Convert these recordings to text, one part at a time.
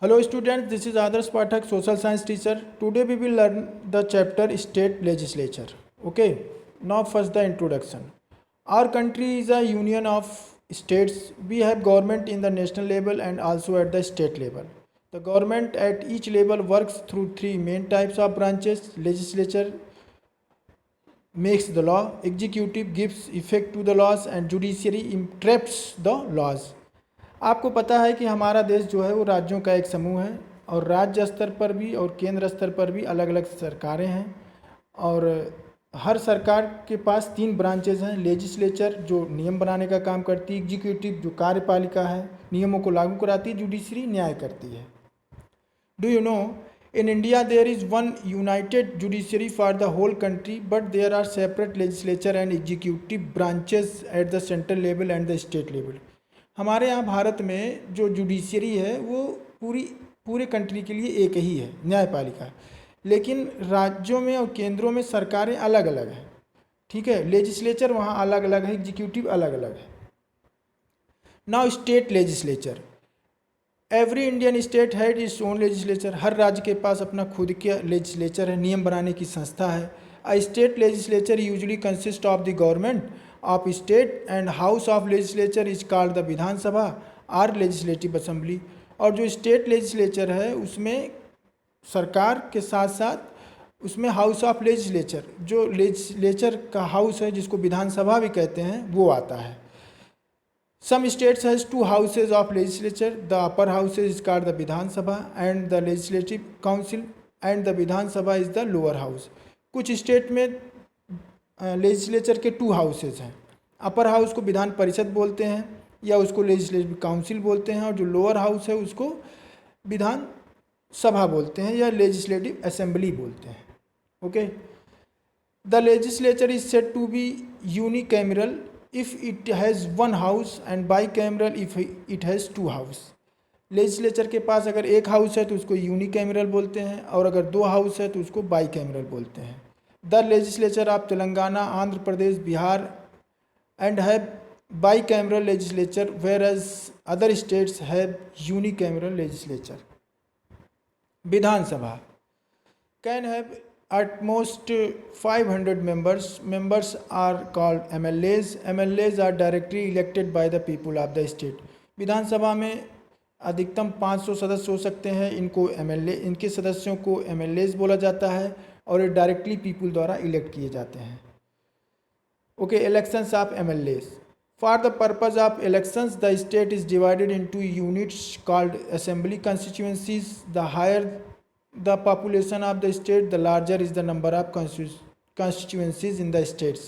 Hello students, this is Adarsh Pathak, social science teacher. Today we will learn the chapter state legislature. Okay, now first the introduction. Our country is a union of states. We have government in the national level and also at the state level. The government at each level works through three main types of branches. Legislature makes the law, executive gives effect to the laws and judiciary interprets the laws. आपको पता है कि हमारा देश जो है वो राज्यों का एक समूह है और राज्य स्तर पर भी और केंद्र स्तर पर भी अलग अलग सरकारें हैं और हर सरकार के पास तीन ब्रांचेज हैं। लेजिस्लेचर जो नियम बनाने का काम करती है, एग्जीक्यूटिव जो कार्यपालिका है नियमों को लागू कराती है, जुडिशरी न्याय करती है। Do you know in India there is one united judiciary for the whole country but there are separate legislature and executive branches at the central level and the state level। हमारे यहाँ भारत में जो judiciary है वो पूरे country के लिए एक ही है, न्यायपालिका, लेकिन राज्यों में और केंद्रों में सरकारें अलग अलग हैं। ठीक है, लेजिस्लेचर वहाँ अलग अलग है, एग्जीक्यूटिव अलग अलग है। Now state legislature, every Indian state had its own legislature. हर राज्य के पास अपना खुद का लेजिस्लेचर है, नियम बनाने की संस्था है। A state legislature usually consist of the government of state and house of legislature is called the Vidhansabha or legislative assembly. और जो स्टेट लेजिस्लेचर है उसमें सरकार के साथ साथ उसमें हाउस ऑफ लेजिस्लेचर, जो लेजिस्लेचर का हाउस है जिसको विधानसभा भी कहते हैं, वो आता है। Some states has two houses of legislature. The upper house is called the Vidhan Sabha and the Legislative Council and the Vidhan Sabha is the lower house. कुछ स्टेट में लेजिस्लेचर के टू हाउसेज हैं। Upper house को विधान परिषद बोलते हैं या उसको legislative council बोलते हैं और जो लोअर हाउस है उसको विधान सभा बोलते हैं या लेजिस्लेटिव असेंबली बोलते हैं। Okay, the legislature is said to be unicameral if it has one house and bicameral if it has two house। Legislature के पास अगर एक हाउस है तो उसको यूनिकैमरल बोलते हैं और अगर दो हाउस है तो उसको बाइकैमरल बोलते हैं। The legislature of Telangana, Andhra Pradesh, Bihar and have bicameral legislature where as other states have unicameral legislature. Vidhansabha can have at most 500 members. Members are called MLAs. MLAs are directly elected by the people of the state। विधानसभा में अधिकतम 500 सदस्य हो सकते हैं। इनको MLA, इनके सदस्यों को MLAs बोला जाता है और ये डायरेक्टली पीपल द्वारा इलेक्ट किए जाते हैं। Okay, elections of MLAs। For the purpose of elections, the state is divided into units called assembly constituencies. The higher the population of the state, the larger is the number of constituencies in the states।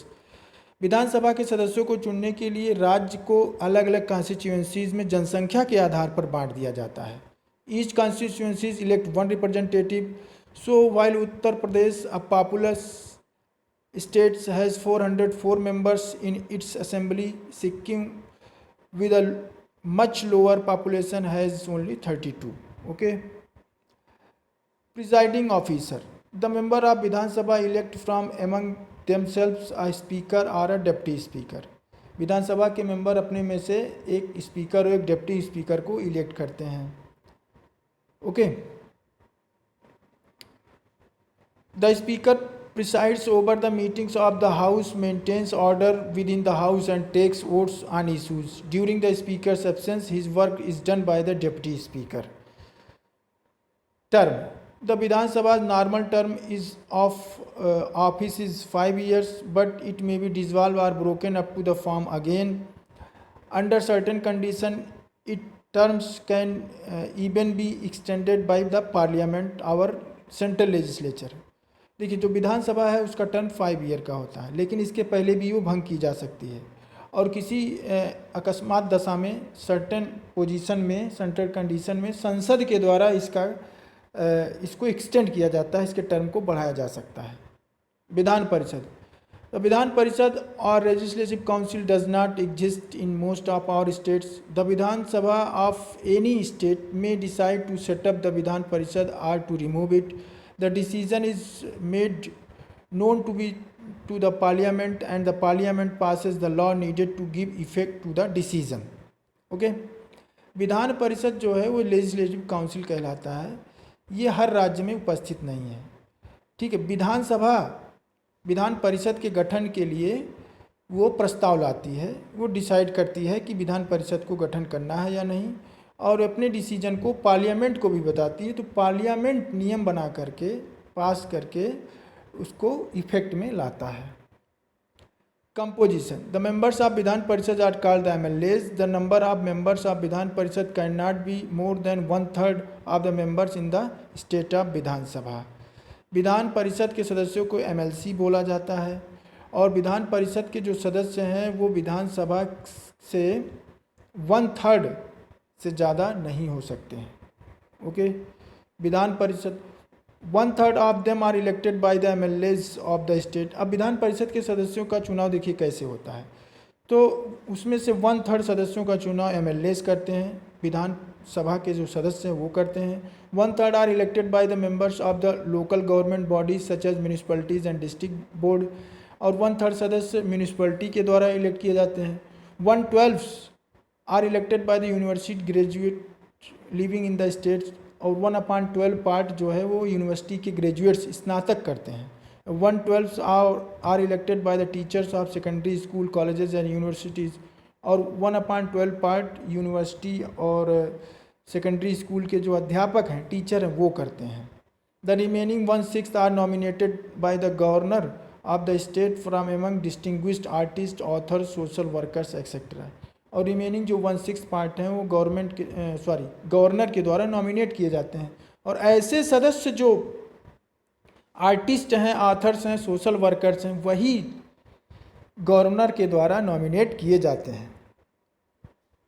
विधानसभा के सदस्यों को चुनने के लिए राज्य को अलग अलग कॉन्स्टिट्यूएंसीज में जनसंख्या के आधार पर बांट दिया जाता है। Each constituencies elect one representative. So while Uttar Pradesh a populace states has 404 members in its assembly, Sikkim with a much lower population has only 32। okay, presiding officer, the member of Vidhan Sabha elect from among themselves a speaker or a deputy speaker। विधानसभा के member अपने में से एक speaker और एक deputy speaker को elect करते हैं। Okay, the speaker presides over the meetings of the house, maintains order within the house and takes votes on issues। During the speaker's absence his work is done by the deputy speaker। term, the Vidhan Sabha's normal term is of office is 5 years but it may be dissolved or broken up to the form again under certain condition। Its terms can even be extended by the parliament, our central legislature। देखिए, जो विधानसभा है उसका term 5 year का होता है, लेकिन इसके पहले भी वो भंग की जा सकती है और किसी अकस्मात दशा में सर्टेन पोजीशन में, सेंट्रल कंडीशन में संसद के द्वारा इसको एक्सटेंड किया जाता है, इसके टर्म को बढ़ाया जा सकता है। विधान परिषद, द विधान परिषद और legislative council does not exist in most of our states. The Vidhan Sabha of any state may decide to set up the Vidhan Parishad और to remove it. The decision is made known to the parliament and the parliament passes the law needed to give effect to the decision। okay, Vidhan Parishad जो है वो legislative council कहलाता है, ये हर राज्य में उपस्थित नहीं है। ठीक है, विधानसभा विधान परिषद के गठन के लिए वो प्रस्ताव लाती है, वो डिसाइड करती है कि विधान परिषद को गठन करना है या नहीं, और अपने डिसीजन को पार्लियामेंट को भी बताती है। तो पार्लियामेंट नियम बना करके पास करके उसको इफेक्ट में लाता है। Composition, the members of Vidhan Parishad are called the MLAs. The number of members of Vidhan Parishad can not be more than 1/3 of the members in the state of Vidhansabha. Vidhan Parishad के सदस्यों को एमएलसी बोला जाता है, और विधान परिषद के जो सदस्य हैं वो विधानसभा से 1/3 से ज़्यादा नहीं हो सकते हैं। Okay, Vidhan Parishad 1/3 of them are elected by the MLAs of the state. अब विधान परिषद के सदस्यों का चुनाव देखिए कैसे होता है, तो उसमें से 1/3 सदस्यों का चुनाव एमएलएज करते हैं, विधानसभा के जो सदस्य हैं वो करते हैं। 1/3 are elected by the members of the local government bodies such as municipalities and district board, और 1/3 सदस्य म्यूनिसिपैलिटी के द्वारा इलेक्ट किए जाते हैं। 1/12 are elected by the university graduate living in the states, और 1/12 पार्ट जो है वो यूनिवर्सिटी के ग्रेजुएट्स स्नातक करते हैं। 1/12 are elected by the teachers of secondary school colleges and universities, और 1/12 पार्ट यूनिवर्सिटी और सेकेंडरी स्कूल के जो अध्यापक हैं, टीचर हैं, वो करते हैं। The remaining 1/6 are nominated by the governor of the state from among distinguished artist, author, social workers etcetera, और रिमेनिंग जो 1/6 पार्ट हैं वो गवर्नर के द्वारा नॉमिनेट किए जाते हैं। और ऐसे सदस्य जो आर्टिस्ट हैं, ऑथर्स हैं, सोशल वर्कर्स हैं, वही गवर्नर के द्वारा नॉमिनेट किए जाते हैं।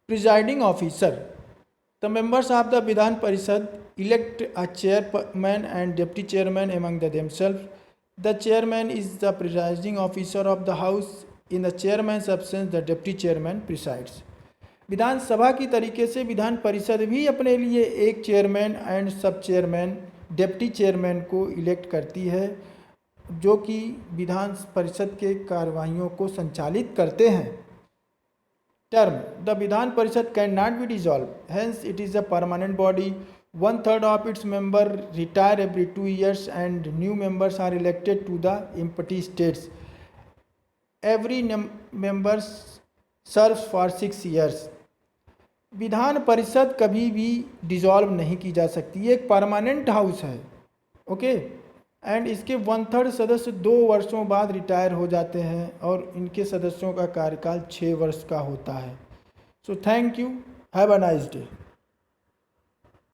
Presiding officer, the members of the Vidhan Parishad elect a chairman and deputy chairman among the themself. The chairman is the presiding officer of the house. In the chairman's absence, the deputy chairman presides. विधानसभा की तरीके से विधान परिषद भी अपने लिए एक chairman and सब chairman, deputy chairman को elect करती है, जो कि विधान परिषद के कार्यवाहियों को संचालित करते हैं। Term, the Vidhan Parishad can not be dissolve, hence it is a permanent body. 1/3 of its members retire every 2 years and new members are elected to the empty states. Every member serves for 6 years. Vidhan Parishad कभी भी dissolve नहीं की जा सकती, ये एक permanent house है। Okay, and इसके 1/3 सदस्य 2 वर्षों बाद रिटायर हो जाते हैं, और इनके सदस्यों का कार्यकाल 6 वर्ष का होता है। So thank you, have a nice day.